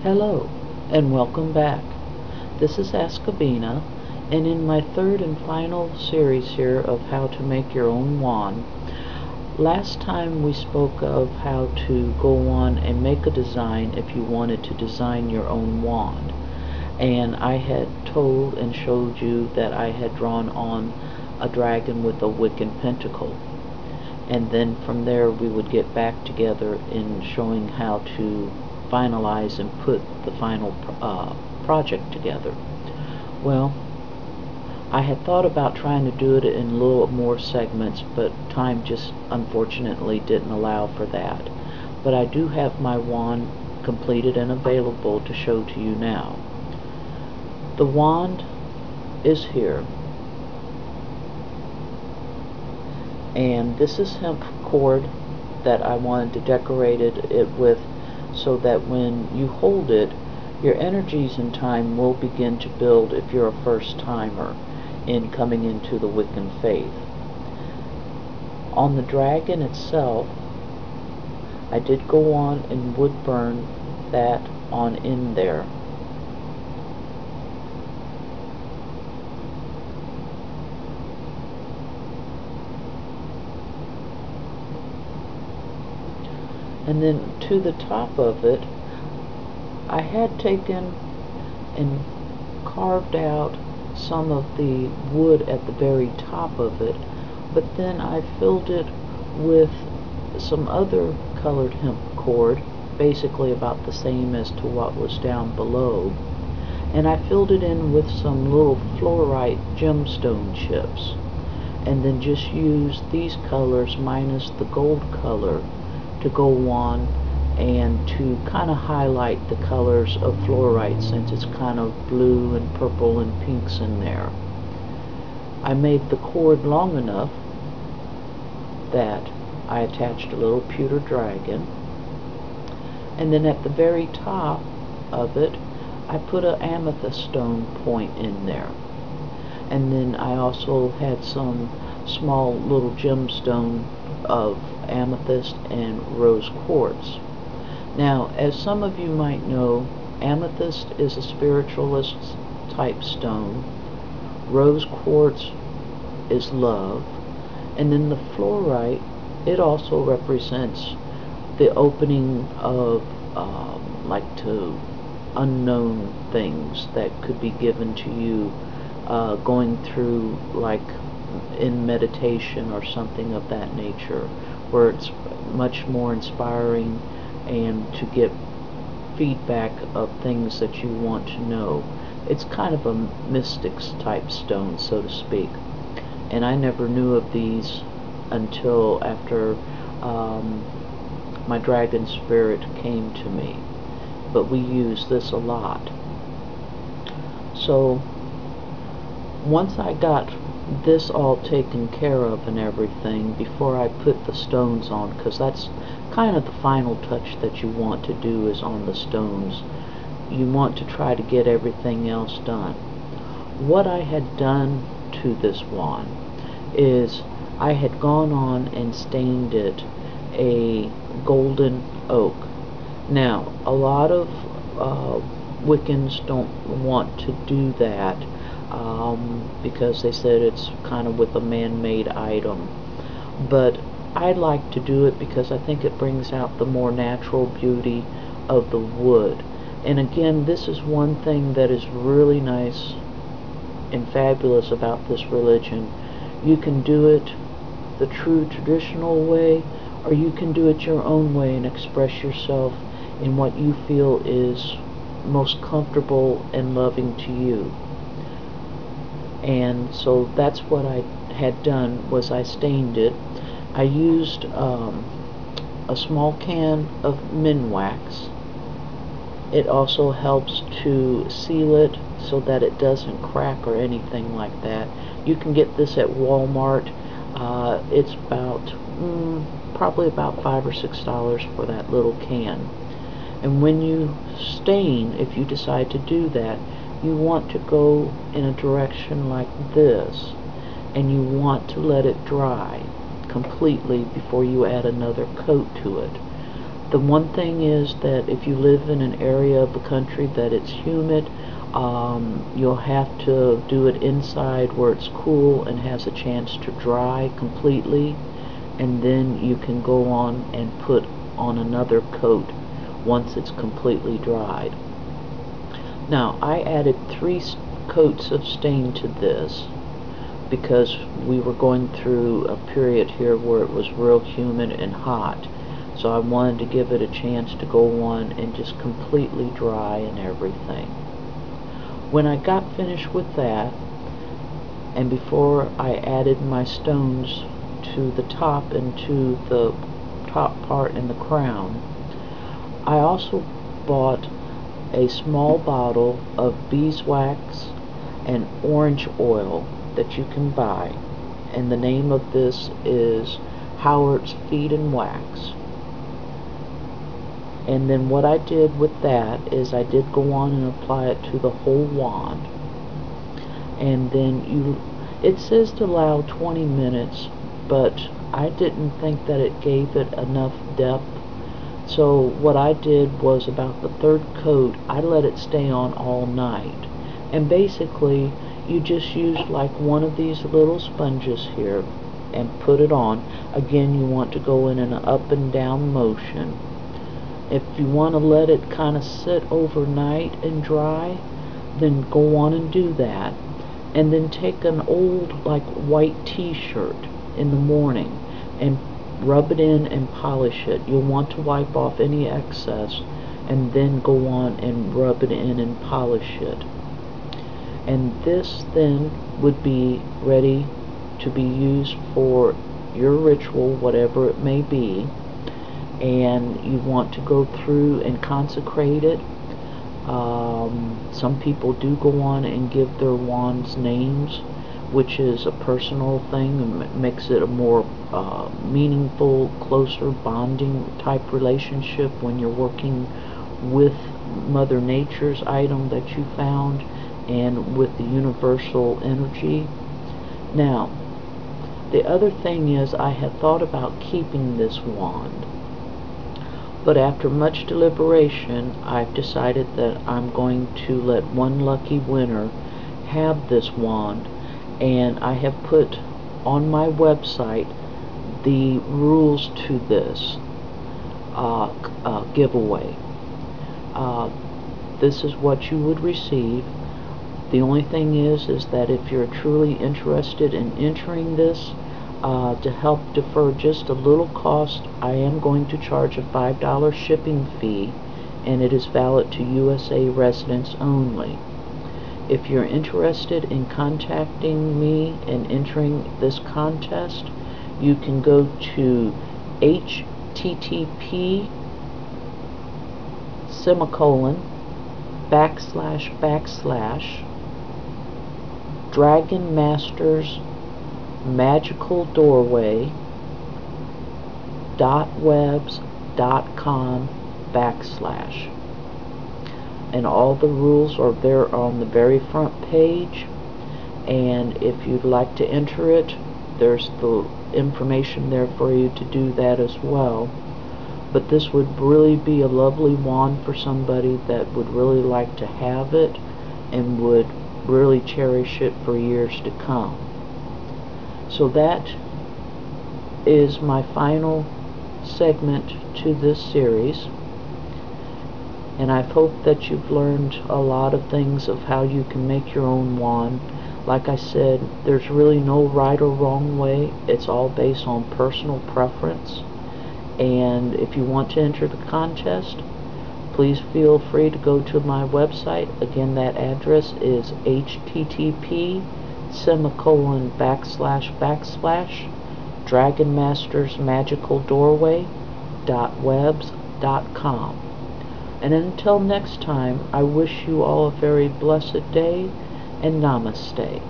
Hello, and welcome back. This is Ascabina, and in my third and final series here of how to make your own wand, last time we spoke of how to go on and make a design if you wanted to design your own wand. And I had told and showed you that I had drawn on a dragon with a Wiccan pentacle. And then from there we would get back together in showing how to finalize and put the final project together. Well, I had thought about trying to do it in a little more segments, but time just unfortunately didn't allow for that. But I do have my wand completed and available to show to you now. The wand is here, and this is hemp cord that I wanted to decorate it with, so that when you hold it, your energies and time will begin to build if you're a first timer in coming into the Wiccan faith. On the dragon itself, I did go on and wood burn that on in there. And then to the top of it, I had taken and carved out some of the wood at the very top of it, but then I filled it with some other colored hemp cord, basically about the same as to what was down below, and I filled it in with some little fluorite gemstone chips, and then just used these colors minus the gold color to go on and to kind of highlight the colors of fluorite, since it's kind of blue and purple and pinks in there. I made the cord long enough that I attached a little pewter dragon, and then at the very top of it I put an amethyst stone point in there, and then I also had some small little gemstone of amethyst and rose quartz. Now, as some of you might know, amethyst is a spiritualist type stone, rose quartz is love, and then the fluorite, it also represents the opening of like to unknown things that could be given to you going through, like in meditation or something of that nature, where it's much more inspiring and to get feedback of things that you want to know. It's kind of a mystics type stone, so to speak, and I never knew of these until after my dragon spirit came to me, but we use this a lot. So once I got this all taken care of and everything, before I put the stones on, because that's kind of the final touch that you want to do is on the stones. You want to try to get everything else done. What I had done to this wand is I had gone on and stained it a golden oak. Now, a lot of Wiccans don't want to do that because they said it's kind of with a man-made item, but I like to do it because I think it brings out the more natural beauty of the wood. And again, this is one thing that is really nice and fabulous about this religion. You can do it the true traditional way, or you can do it your own way and express yourself in what you feel is most comfortable and loving to you. And so that's what I had done, was I stained it. I used a small can of Minwax. It also helps to seal it so that it doesn't crack or anything like that. You can get this at Walmart. It's about probably about $5 or $6 for that little can. And when you stain, if you decide to do that, you want to go in a direction like this, and you want to let it dry completely before you add another coat to it. The one thing is that if you live in an area of the country that it's humid, you'll have to do it inside where it's cool and has a chance to dry completely, and then you can go on and put on another coat once it's completely dried. Now, I added 3 coats of stain to this because we were going through a period here where it was real humid and hot, so I wanted to give it a chance to go on and just completely dry and everything. When I got finished with that, and before I added my stones to the top and to the top part and the crown, I also bought a small bottle of beeswax and orange oil that you can buy, and the name of this is Howard's Feed and Wax. And then what I did with that is I did go on and apply it to the whole wand, and then it says to allow 20 minutes, but I didn't think that it gave it enough depth. So what I did was, about the 3rd coat, I let it stay on all night. And basically, you just use like one of these little sponges here and put it on. Again, you want to go in an up and down motion. If you want to let it kind of sit overnight and dry, then go on and do that. And then take an old like white t-shirt in the morning and rub it in and polish it. You'll want to wipe off any excess and then go on and rub it in and polish it. And this then would be ready to be used for your ritual, whatever it may be. And you want to go through and consecrate it. Some people do go on and give their wands names, which is a personal thing and makes it a more meaningful, closer bonding type relationship when you're working with Mother Nature's item that you found and with the universal energy. Now, the other thing is, I had thought about keeping this wand, but after much deliberation, I've decided that I'm going to let one lucky winner have this wand, and I have put on my website the rules to this giveaway. This is what you would receive. The only thing is that if you're truly interested in entering this, to help defer just a little cost, I am going to charge a $5 shipping fee, and it is valid to USA residents only. If you're interested in contacting me and entering this contest, you can go to http:// Masters Magical Doorway .webs.com/ and all the rules are there on the very front page. And if you'd like to enter it, there's the information there for you to do that as well. But this would really be a lovely wand for somebody that would really like to have it and would really cherish it for years to come. So that is my final segment to this series, and I hope that you've learned a lot of things of how you can make your own wand. Like I said, there's really no right or wrong way. It's all based on personal preference. And if you want to enter the contest, please feel free to go to my website. Again, that address is http:// Dragon Masters Magical Doorway .webs.com. And until next time, I wish you all a very blessed day, and namaste.